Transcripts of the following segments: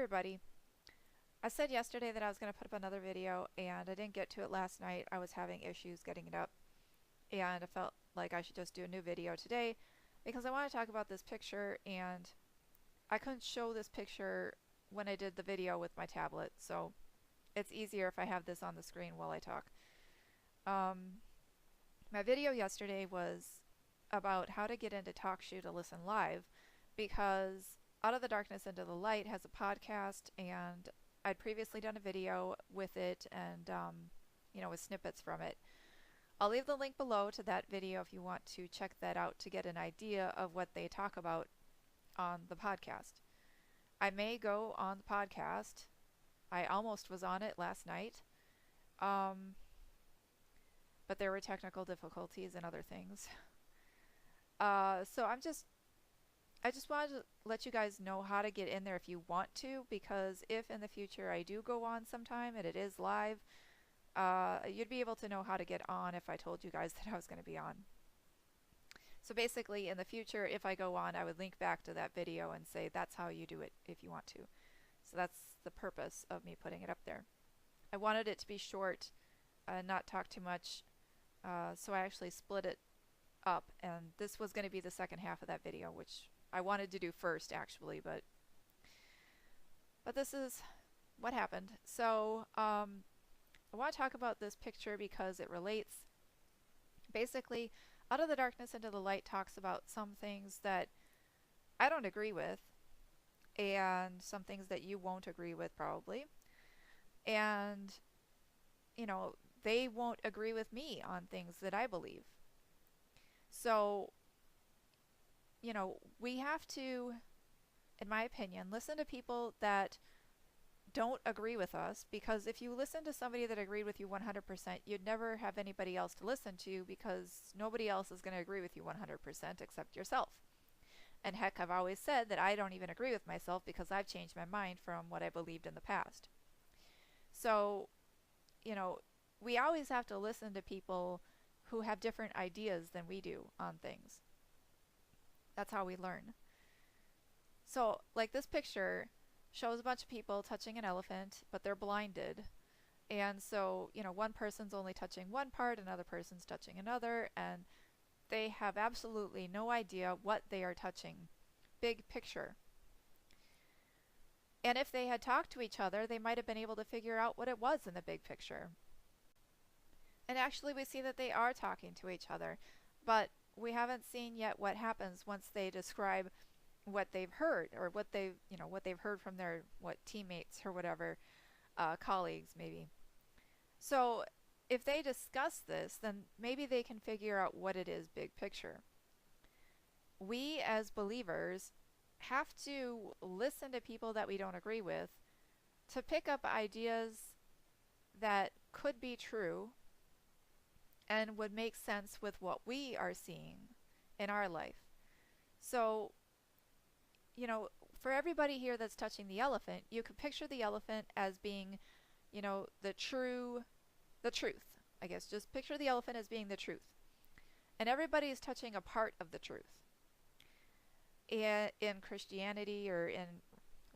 everybody. I said yesterday that I was going to put up another video and I didn't get to it last night. I was having issues getting it up and I felt like I should just do a new video today because I want to talk about this picture, and I couldn't show this picture when I did the video with my tablet, so it's easier if I have this on the screen while I talk. My video yesterday was about how to get into TalkShoe to listen live, because Out of the Darkness into the Light has a podcast, and I'd previously done a video with it and with snippets from it. I'll leave the link below to that video if you want to check that out to get an idea of what they talk about on the podcast. I may go on the podcast. I almost was on it last night, but there were technical difficulties and other things. So I just wanted to let you guys know how to get in there if you want to, because if in the future I do go on sometime and it is live, you'd be able to know how to get on if I told you guys that I was going to be on. So basically, in the future, if I go on, I would link back to that video and say that's how you do it if you want to. So that's the purpose of me putting it up there. I wanted it to be short, not talk too much, so I actually split it up, and this was going to be the second half of that video, which I wanted to do first actually, but this is what happened. So I want to talk about this picture because it relates. Basically, Out of the Darkness into the Light talks about some things that I don't agree with, and some things that you won't agree with probably, and they won't agree with me on things that I believe. So we have to, in my opinion, listen to people that don't agree with us, because if you listen to somebody that agreed with you 100%, you'd never have anybody else to listen to, because nobody else is going to agree with you 100% except yourself. And heck, I've always said that I don't even agree with myself because I've changed my mind from what I believed in the past. So, we always have to listen to people who have different ideas than we do on things. That's how we learn. So, like this picture shows a bunch of people touching an elephant, but they're blinded. And so, one person's only touching one part, another person's touching another, and they have absolutely no idea what they are touching. Big picture. And if they had talked to each other, they might have been able to figure out what it was in the big picture. And actually we see that they are talking to each other, but we haven't seen yet what happens once they describe what they've heard, or what they've heard from their teammates or whatever, colleagues maybe. So if they discuss this, then maybe they can figure out what it is big picture. We as believers have to listen to people that we don't agree with to pick up ideas that could be true and would make sense with what we are seeing in our life. So, for everybody here that's touching the elephant, you could picture the elephant as being, the truth. I guess just picture the elephant as being the truth. And everybody is touching a part of the truth. In Christianity, or in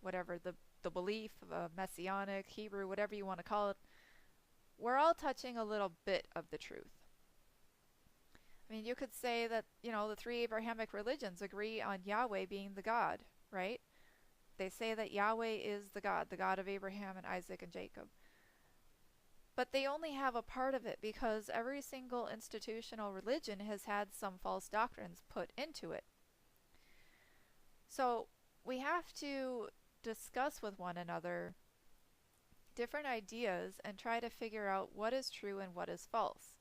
whatever the belief of Messianic, Hebrew, whatever you want to call it, we're all touching a little bit of the truth. I mean, you could say that, the three Abrahamic religions agree on Yahweh being the God, right? They say that Yahweh is the God of Abraham and Isaac and Jacob. But they only have a part of it, because every single institutional religion has had some false doctrines put into it. So we have to discuss with one another different ideas and try to figure out what is true and what is false.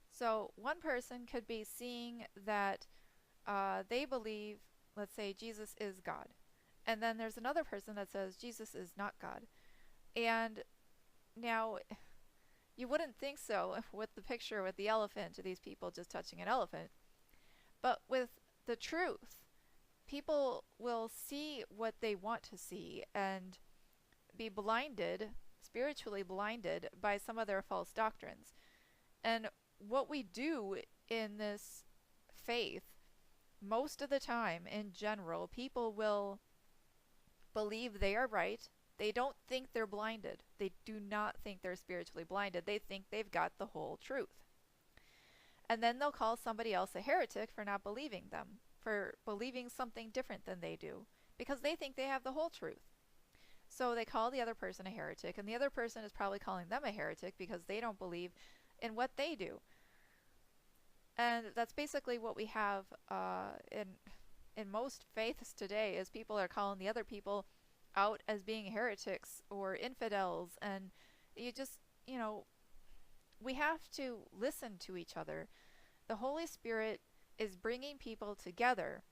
So one person could be seeing that they believe, let's say, Jesus is God. And then there's another person that says Jesus is not God. And now, you wouldn't think so with the picture with the elephant, or these people just touching an elephant. But with the truth, people will see what they want to see and be blinded, spiritually blinded, by some of their false doctrines. And what we do in this faith most of the time, in general, people will believe they are right. They don't think they're blinded. They do not think they're spiritually blinded. They think they've got the whole truth. And then they'll call somebody else a heretic for not believing them, for believing something different than they do, because they think they have the whole truth. So they call the other person a heretic, and the other person is probably calling them a heretic because they don't believe in what they do. And that's basically what we have in most faiths today, is people are calling the other people out as being heretics or infidels. And you just, we have to listen to each other. The Holy Spirit is bringing people together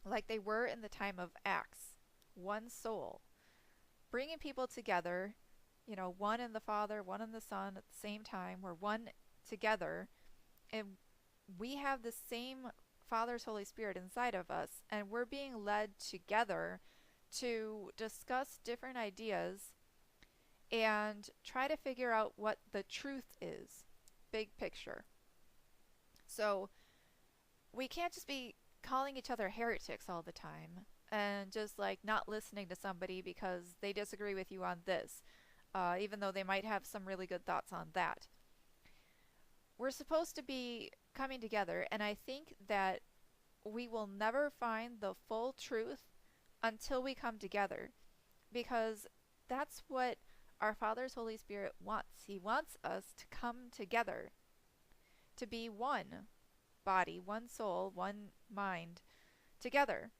like they were in the time of Acts, one soul, bringing people together, one in the Father, one in the Son at the same time. We're one together, and we have the same Father's Holy Spirit inside of us, and we're being led together to discuss different ideas and try to figure out what the truth is, big picture. So we can't just be calling each other heretics all the time and just like not listening to somebody because they disagree with you on this, even though they might have some really good thoughts on that. We're supposed to be coming together, and I think that we will never find the full truth until we come together, because that's what our Father's Holy Spirit wants. He wants us to come together, to be one body, one soul, one mind together.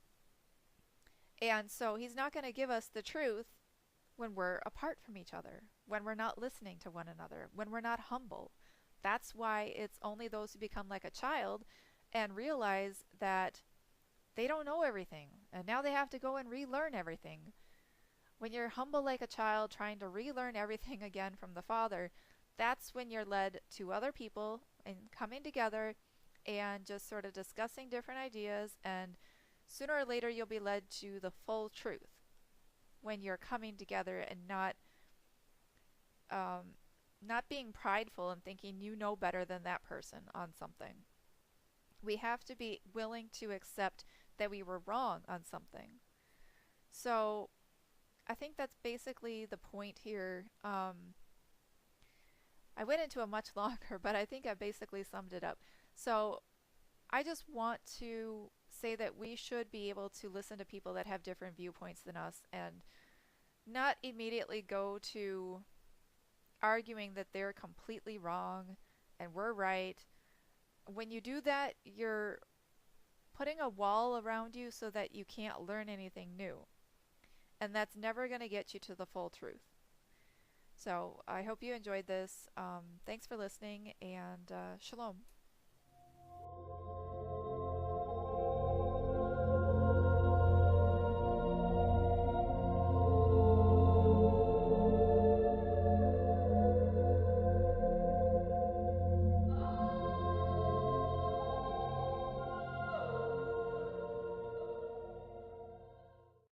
And so he's not going to give us the truth when we're apart from each other, when we're not listening to one another, when we're not humble. That's why it's only those who become like a child and realize that they don't know everything, and now they have to go and relearn everything. When you're humble like a child trying to relearn everything again from the Father, that's when you're led to other people and coming together and just sort of discussing different ideas, and sooner or later you'll be led to the full truth when you're coming together and not being prideful and thinking you know better than that person on something. We have to be willing to accept that we were wrong on something. So I think that's basically the point here. I went into a much longer, but I think I basically summed it up. So I just want to say that we should be able to listen to people that have different viewpoints than us and not immediately go to arguing that they're completely wrong and we're right. When you do that, you're putting a wall around you so that you can't learn anything new. And that's never going to get you to the full truth. So I hope you enjoyed this. Thanks for listening, and shalom.